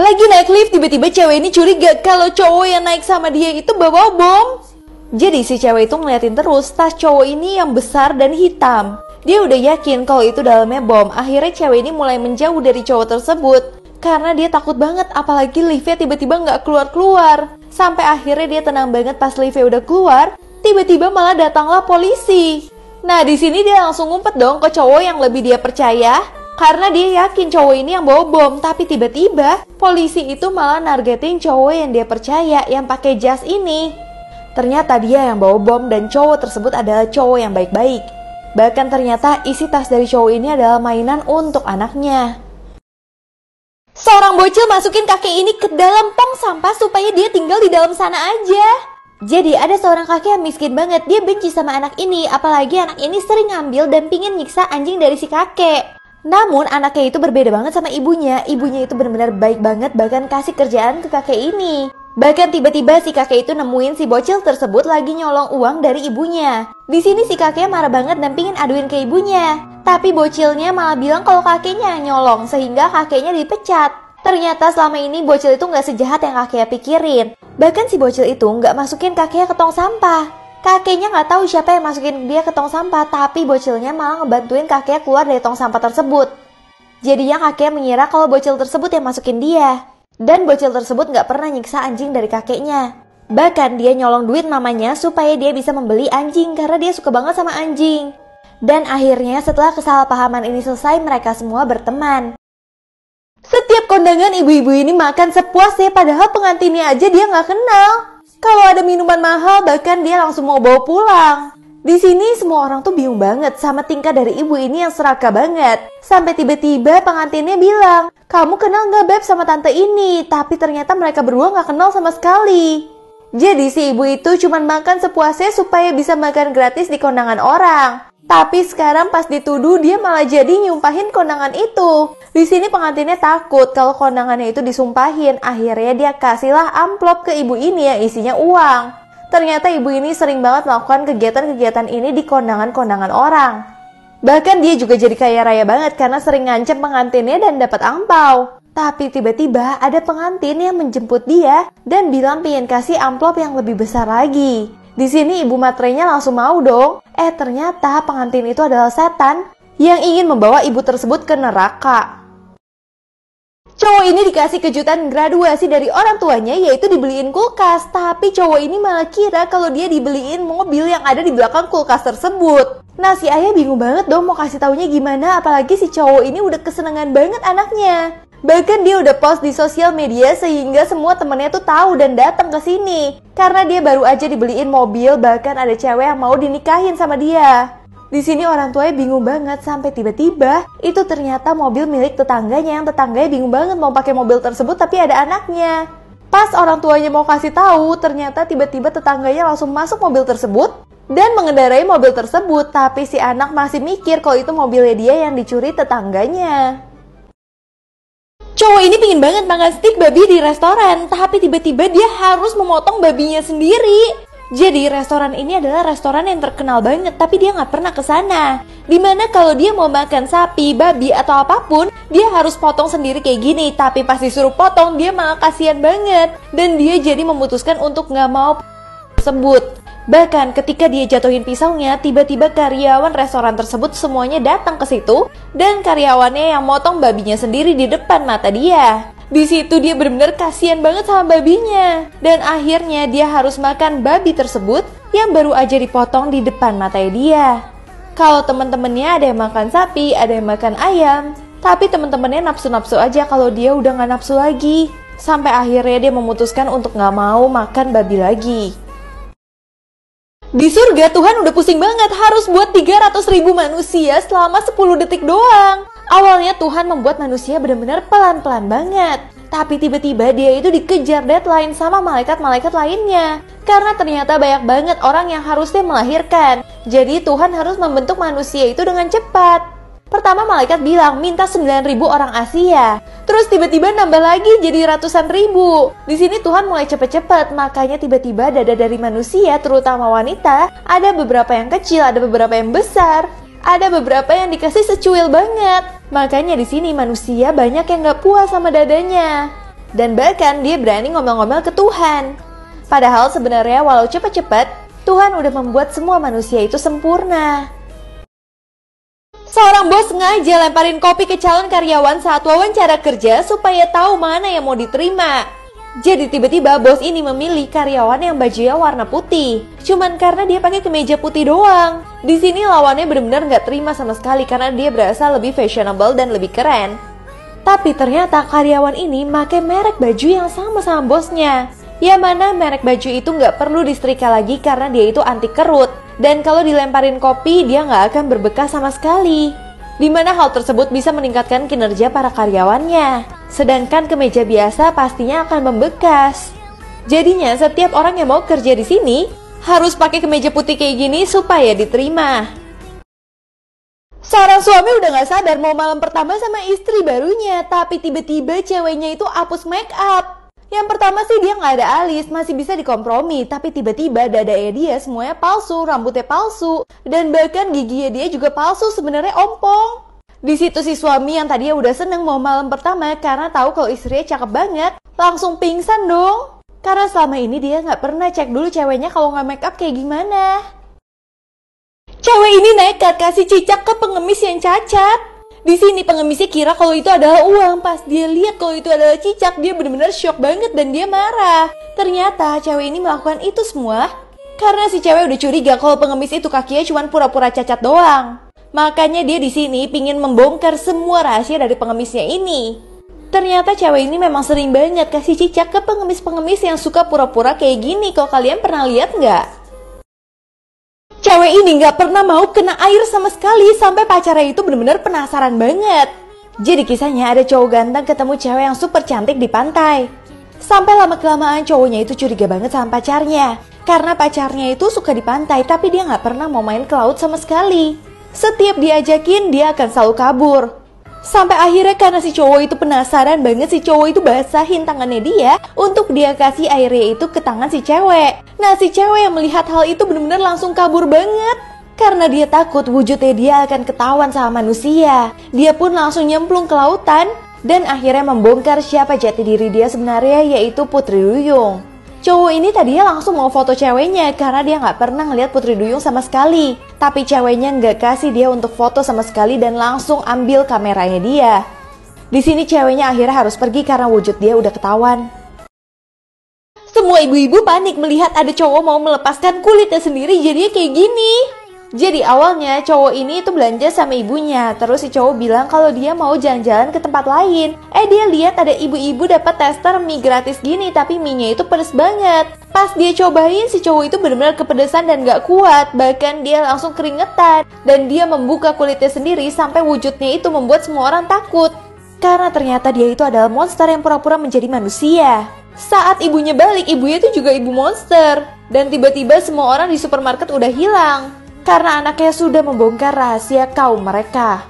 Lagi naik lift, tiba-tiba cewek ini curiga kalau cowok yang naik sama dia itu bawa bom. Jadi si cewek itu ngeliatin terus tas cowok ini yang besar dan hitam. Dia udah yakin kalau itu dalamnya bom. Akhirnya cewek ini mulai menjauh dari cowok tersebut karena dia takut banget, apalagi liftnya tiba-tiba nggak keluar-keluar. Sampai akhirnya dia tenang banget pas liftnya udah keluar. Tiba-tiba malah datanglah polisi. Nah di sini dia langsung ngumpet dong ke cowok yang lebih dia percaya karena dia yakin cowok ini yang bawa bom. Tapi tiba-tiba polisi itu malah nargetin cowok yang dia percaya yang pakai jas ini. Ternyata dia yang bawa bom dan cowok tersebut adalah cowok yang baik-baik. Bahkan ternyata isi tas dari cowok ini adalah mainan untuk anaknya. Seorang bocil masukin kakek ini ke dalam tong sampah supaya dia tinggal di dalam sana aja. Jadi ada seorang kakek yang miskin banget, dia benci sama anak ini, apalagi anak ini sering ngambil dan pingin nyiksa anjing dari si kakek. Namun anaknya itu berbeda banget sama ibunya itu benar-benar baik banget, bahkan kasih kerjaan ke kakek ini. Bahkan tiba-tiba si kakek itu nemuin si bocil tersebut lagi nyolong uang dari ibunya. Di sini si kakek marah banget dan pingin aduin ke ibunya. Tapi bocilnya malah bilang kalau kakeknya nyolong sehingga kakeknya dipecat. Ternyata selama ini bocil itu nggak sejahat yang kakeknya pikirin. Bahkan si bocil itu nggak masukin kakeknya ke tong sampah. Kakeknya nggak tahu siapa yang masukin dia ke tong sampah, tapi bocilnya malah ngebantuin kakeknya keluar dari tong sampah tersebut. Jadinya kakeknya mengira kalau bocil tersebut yang masukin dia. Dan bocil tersebut gak pernah nyiksa anjing dari kakeknya. Bahkan dia nyolong duit mamanya supaya dia bisa membeli anjing karena dia suka banget sama anjing. Dan akhirnya setelah kesalahpahaman ini selesai, mereka semua berteman. Setiap kondangan ibu-ibu ini makan sepuasnya, padahal pengantinnya aja dia gak kenal. Kalau ada minuman mahal bahkan dia langsung mau bawa pulang. Di sini semua orang tuh bingung banget sama tingkah dari ibu ini yang serakah banget. Sampai tiba-tiba pengantinnya bilang, "Kamu kenal gak Beb sama tante ini?" Tapi ternyata mereka berdua gak kenal sama sekali. Jadi si ibu itu cuma makan sepuasnya supaya bisa makan gratis di kondangan orang. Tapi sekarang pas dituduh dia malah jadi nyumpahin kondangan itu. Di sini pengantinnya takut kalau kondangannya itu disumpahin. Akhirnya dia kasihlah amplop ke ibu ini yang isinya uang. Ternyata ibu ini sering banget melakukan kegiatan-kegiatan ini di kondangan-kondangan orang. Bahkan dia juga jadi kaya raya banget karena sering ngancem pengantinnya dan dapat angpau. Tapi tiba-tiba ada pengantin yang menjemput dia dan bilang pengen kasih amplop yang lebih besar lagi. Di sini ibu matrenya langsung mau dong. Ternyata pengantin itu adalah setan yang ingin membawa ibu tersebut ke neraka. Cowok ini dikasih kejutan graduasi dari orang tuanya, yaitu dibeliin kulkas. Tapi cowok ini malah kira kalau dia dibeliin mobil yang ada di belakang kulkas tersebut. Nah si ayah bingung banget dong mau kasih taunya gimana, apalagi si cowok ini udah kesenangan banget anaknya. Bahkan dia udah post di sosial media sehingga semua temennya tuh tahu dan datang ke sini. Karena dia baru aja dibeliin mobil, bahkan ada cewek yang mau dinikahin sama dia. Di sini orang tuanya bingung banget sampai tiba-tiba itu ternyata mobil milik tetangganya, yang tetangganya bingung banget mau pakai mobil tersebut tapi ada anaknya. Pas orang tuanya mau kasih tahu, ternyata tiba-tiba tetangganya langsung masuk mobil tersebut dan mengendarai mobil tersebut, tapi si anak masih mikir kalau itu mobilnya dia yang dicuri tetangganya. Cowok ini pingin banget makan steak babi di restoran, tapi tiba-tiba dia harus memotong babinya sendiri. Jadi restoran ini adalah restoran yang terkenal banget, tapi dia nggak pernah ke sana. Dimana kalau dia mau makan sapi, babi atau apapun, dia harus potong sendiri kayak gini. Tapi pas disuruh potong, dia malah kasihan banget, dan dia jadi memutuskan untuk nggak mau tersebut. Bahkan ketika dia jatuhin pisaunya, tiba-tiba karyawan restoran tersebut semuanya datang ke situ, dan karyawannya yang motong babinya sendiri di depan mata dia. Di situ dia benar-benar kasihan banget sama babinya. Dan akhirnya dia harus makan babi tersebut yang baru aja dipotong di depan matanya dia. Kalau teman-temannya ada yang makan sapi, ada yang makan ayam, tapi teman-temannya nafsu-nafsu aja kalau dia udah gak nafsu lagi. Sampai akhirnya dia memutuskan untuk gak mau makan babi lagi. Di surga Tuhan udah pusing banget harus buat 300.000 manusia selama 10 detik doang. Awalnya Tuhan membuat manusia benar-benar pelan-pelan banget. Tapi tiba-tiba dia itu dikejar deadline sama malaikat-malaikat lainnya. Karena ternyata banyak banget orang yang harusnya melahirkan. Jadi Tuhan harus membentuk manusia itu dengan cepat. Pertama malaikat bilang minta 9.000 orang Asia. Terus tiba-tiba nambah lagi jadi ratusan ribu. Di sini Tuhan mulai cepet-cepet, makanya tiba-tiba dada dari manusia, terutama wanita, ada beberapa yang kecil, ada beberapa yang besar, ada beberapa yang dikasih secuil banget. Makanya di sini manusia banyak yang gak puas sama dadanya. Dan bahkan dia berani ngomel-ngomel ke Tuhan. Padahal sebenarnya walau cepat-cepat, Tuhan udah membuat semua manusia itu sempurna. Seorang bos sengaja lemparin kopi ke calon karyawan saat wawancara kerja supaya tahu mana yang mau diterima. Jadi tiba-tiba bos ini memilih karyawan yang bajunya warna putih. Cuman karena dia pakai kemeja putih doang. Di sini lawannya benar-benar nggak terima sama sekali karena dia berasa lebih fashionable dan lebih keren. Tapi ternyata karyawan ini pakai merek baju yang sama bosnya. Yang mana merek baju itu nggak perlu disetrika lagi karena dia itu anti kerut. Dan kalau dilemparin kopi dia nggak akan berbekas sama sekali. Dimana hal tersebut bisa meningkatkan kinerja para karyawannya. Sedangkan kemeja biasa pastinya akan membekas. Jadinya setiap orang yang mau kerja di sini harus pakai kemeja putih kayak gini supaya diterima. Seorang suami udah gak sabar mau malam pertama sama istri barunya, tapi tiba-tiba ceweknya itu hapus make up. Yang pertama sih dia gak ada alis, masih bisa dikompromi, tapi tiba-tiba dadanya dia semuanya palsu, rambutnya palsu, dan bahkan giginya dia juga palsu, sebenarnya ompong. Di situ si suami yang tadinya udah seneng mau malam pertama karena tahu kalau istrinya cakep banget, langsung pingsan dong. Karena selama ini dia gak pernah cek dulu ceweknya kalau gak make up kayak gimana. Cewek ini nekat kasih cicak ke pengemis yang cacat. Di sini pengemisnya kira kalau itu adalah uang. Pas dia lihat kalau itu adalah cicak, dia benar-benar shock banget dan dia marah. Ternyata cewek ini melakukan itu semua karena si cewek udah curiga kalau pengemis itu kakinya cuma pura-pura cacat doang. Makanya dia di sini pingin membongkar semua rahasia dari pengemisnya ini. Ternyata cewek ini memang sering banget kasih cicak ke pengemis-pengemis yang suka pura-pura kayak gini. Kalau kalian pernah lihat nggak? Cewek ini gak pernah mau kena air sama sekali sampai pacarnya itu benar-benar penasaran banget. Jadi kisahnya ada cowok ganteng ketemu cewek yang super cantik di pantai. Sampai lama-kelamaan cowoknya itu curiga banget sama pacarnya. Karena pacarnya itu suka di pantai tapi dia gak pernah mau main ke laut sama sekali. Setiap diajakin dia akan selalu kabur. Sampai akhirnya karena si cowok itu penasaran banget, si cowok itu basahin tangannya dia untuk dia kasih airnya itu ke tangan si cewek. Nah si cewek yang melihat hal itu benar-benar langsung kabur banget. Karena dia takut wujudnya dia akan ketahuan sama manusia. Dia pun langsung nyemplung ke lautan dan akhirnya membongkar siapa jati diri dia sebenarnya, yaitu Putri Duyung. Cowok ini tadinya langsung mau foto ceweknya karena dia gak pernah ngeliat Putri Duyung sama sekali. Tapi ceweknya gak kasih dia untuk foto sama sekali dan langsung ambil kameranya dia. Di sini ceweknya akhirnya harus pergi karena wujud dia udah ketahuan. Semua ibu-ibu panik melihat ada cowok mau melepaskan kulitnya sendiri jadinya kayak gini. Jadi awalnya cowok ini itu belanja sama ibunya. Terus si cowok bilang kalau dia mau jalan-jalan ke tempat lain. Dia lihat ada ibu-ibu dapat tester mie gratis gini, tapi mie-nya itu pedes banget. Pas dia cobain, si cowok itu benar-benar kepedesan dan gak kuat. Bahkan dia langsung keringetan. Dan dia membuka kulitnya sendiri sampai wujudnya itu membuat semua orang takut. Karena ternyata dia itu adalah monster yang pura-pura menjadi manusia. Saat ibunya balik, ibunya itu juga ibu monster. Dan tiba-tiba semua orang di supermarket udah hilang karena anaknya sudah membongkar rahasia kaum mereka.